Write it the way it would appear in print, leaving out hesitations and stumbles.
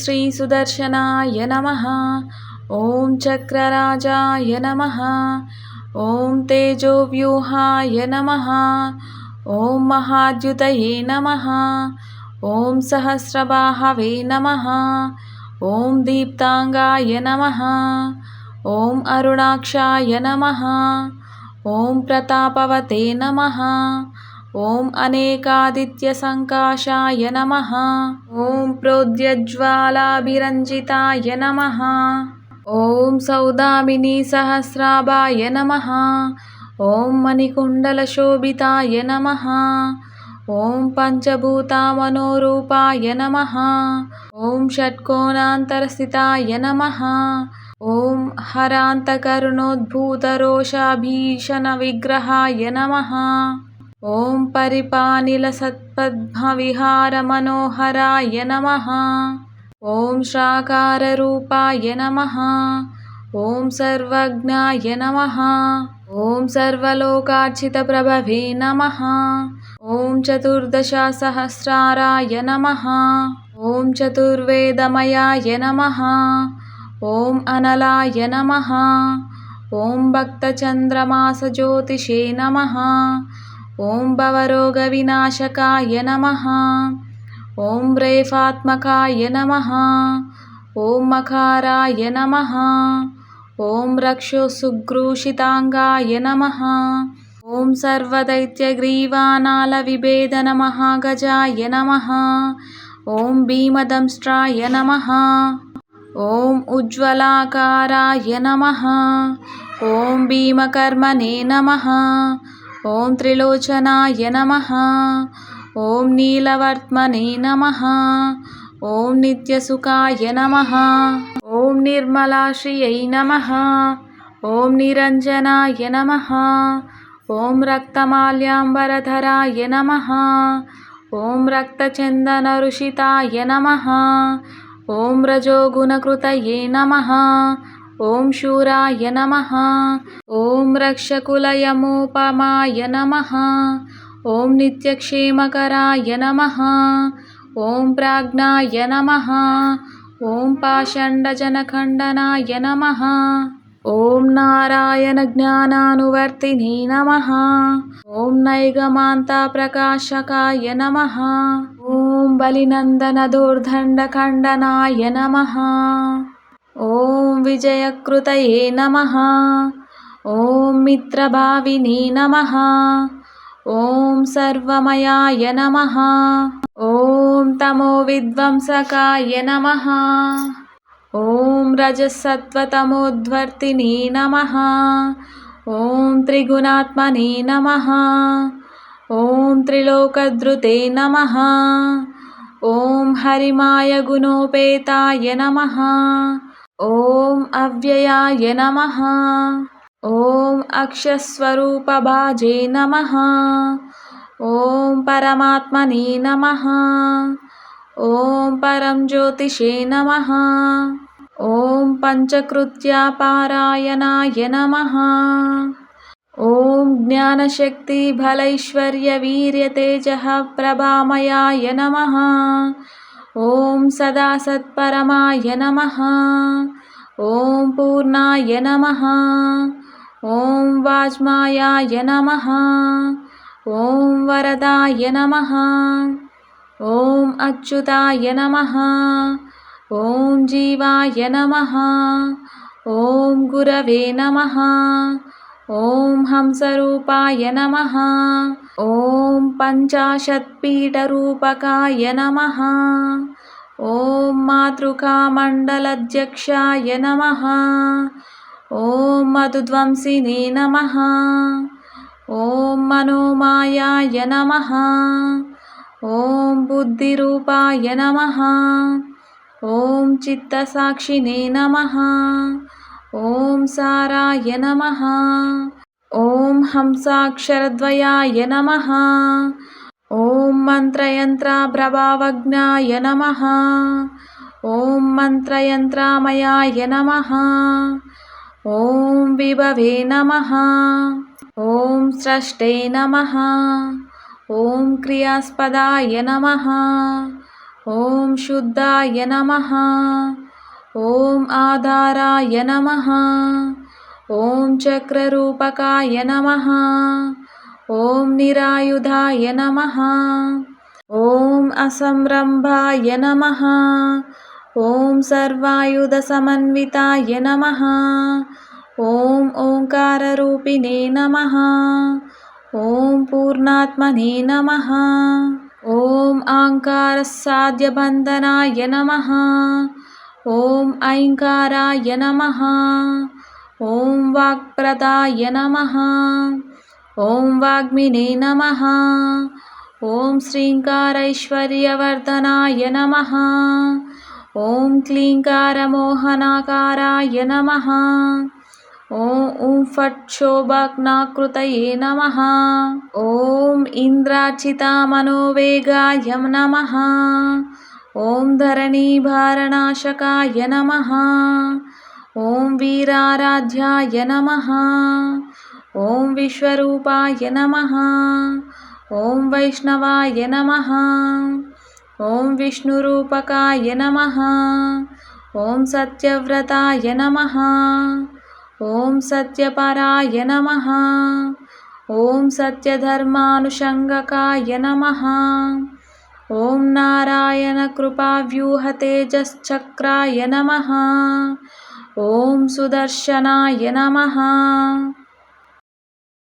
श्री सुदर्शनाय नमः। ॐ चक्रराजाय नमः। ॐ तेजोव्यूहाय नमः। ॐ महाद्युतये नमः। ॐ सहस्रबाहवे नमः। ॐ दीप्तांगाय नमः। ॐ अरुणाक्षाय नमः। ॐ प्रतापवते नमः। ॐ अनेकादित्यसङ्काशाय नमः। ॐ प्रोद्यज्वालाभिरञ्जिताय नमः। ॐ सौदामिनीसहस्राभाय नमः। ॐ मणिकुण्डलशोभिताय नमः। ॐ पञ्चभूतामनोरूपाय नमः। ॐ षट्कोणान्तरस्थिताय नमः। ॐ हरान्तकरुणोद्भूतरोषाभीषणविग्रहाय नमः। ॐ परिपानिलसत्पद्मविहारमनोहराय नमः। ॐ श्राकाररूपाय नमः। ॐ सर्वज्ञाय नमः। ॐ सर्वलोकार्चितप्रभवे नमः। ॐ चतुर्दशसहस्राराय नमः। ॐ चतुर्वेदमयाय नमः। ॐ अनलाय नमः। ॐ भक्तचन्द्रमासज्योतिषे नमः। ॐ भवरोगविनाशकाय नमः। ॐ रेफात्मकाय नमः। ॐ मकाराय नमः। ॐ रक्षोसुग्रूषितांगाय नमः। ॐ सर्वदैत्यग्रीवानालविभेदनमहागजाय नमः। ॐ भीमदंष्ट्राय नमः। ॐ उज्ज्वलाकाराय नमः। ॐ भीमकर्मणे नमः। ॐ त्रिलोचनाय नमः। ॐ नीलवर्त्मने नमः। ॐ नित्यसुखाय नमः। ॐ निर्मलाश्रियै नमः। ॐ निरञ्जनाय नमः। ॐ रक्तमाल्याम्बरधराय नमः। ॐ रक्तचन्दनऋषिताय नमः। ॐ रजोगुणकृतये नमः। ॐ शूराय नमः। ॐ रक्षकुलयमोपमाय नमः। ॐ नित्यक्षेमकराय नमः। ॐ प्राज्ञाय नमः। ॐ पाषण्डजनखण्डनाय नमः। ॐ नारायणज्ञानानुवर्तिने नमः। ॐ नैगमान्ताप्रकाशकाय नमः। ॐ बलिनन्दनदोर्दण्डखण्डनाय नमः। ॐ विजयकृतये नमः। ॐ मित्रभाविने नमः। ॐ सर्वमयाय नमः। ॐ तमोविध्वंसकाय नमः। ॐ रजसत्त्वतमोध्वर्तिने नमः। ॐ त्रिगुणात्मने नमः। ॐ त्रिलोकधृते नमः। ॐ हरिमाय गुणोपेताय नमः। ॐ अव्ययाय नमः। ॐ अक्षस्वरूपभाजे नमः। ॐ परमात्मने नमः। ॐ परमज्योतिषे नमः। ॐ पञ्चकृत्यापारायणाय नमः। ॐ ज्ञानशक्तिबलैश्वर्यवीर्यतेजः प्रभामयाय नमः। ॐ सदासत्परमाय नमः। ॐ पूर्णाय नमः। ॐ वाज्मायाय नमः। ॐ वरदाय नमः। ॐ अच्युताय नमः। ॐ जीवाय नमः। ॐ गुरवे नमः। ॐ हंसरूपाय नमः। ॐ पञ्चाशत्पीठरूपकाय नमः। ॐ मातृकामण्डलाध्यक्षाय नमः। ॐ मधुध्वंसिने नमः। ॐ मनोमायाय नमः। ॐ बुद्धिरूपाय नमः। ॐ चित्तसाक्षिणे नमः। ॐ साराय नमः। ॐ हंसाक्षरद्वयाय नमः। ॐ मन्त्रयन्त्रप्रभावज्ञाय नमः। ॐ मन्त्रयन्त्रमयाय नमः। ॐ विभवे नमः। ॐ स्रष्टे नमः। ॐ क्रियास्पदाय नमः। ॐ शुद्धाय नमः। ॐ आधाराय नमः। ॐ चक्ररूपकाय नमः। ॐ निरायुधाय नमः। ॐ असंरम्भाय नमः। ॐ सर्वायुधसमन्विताय नमः। ॐ ओङ्काररूपिणे नमः। ॐ पूर्णात्मने नमः। ॐ आङ्कारसाध्यबन्धनाय नमः। ॐ ऐङ्काराय नमः। ॐ वाक्प्रदाय नमः। ॐ वाग्मिने नमः। ॐ श्रीङ्कारैश्वर्यवर्धनाय नमः। ॐ क्लीङ्कारमोहनाकाराय नमः। ॐ फट् शोभग्नाकृतये नमः। ॐ इन्द्रार्चितामनोवेगाय नमः। ॐ धरणीभारनाशकाय नमः। ॐ वीराराध्याय नमः। ॐ विश्वरूपाय नमः। ॐ वैष्णवाय नमः। ॐ विष्णुरूपकाय नमः। ॐ सत्यव्रताय नमः। ॐ सत्यपराय नमः। ॐ सत्यधर्मानुषङ्गकाय नमः। ॐ नारायणकृपाव्यूहतेजश्चक्राय नमः। ॐ सुदर्शनाय नमः।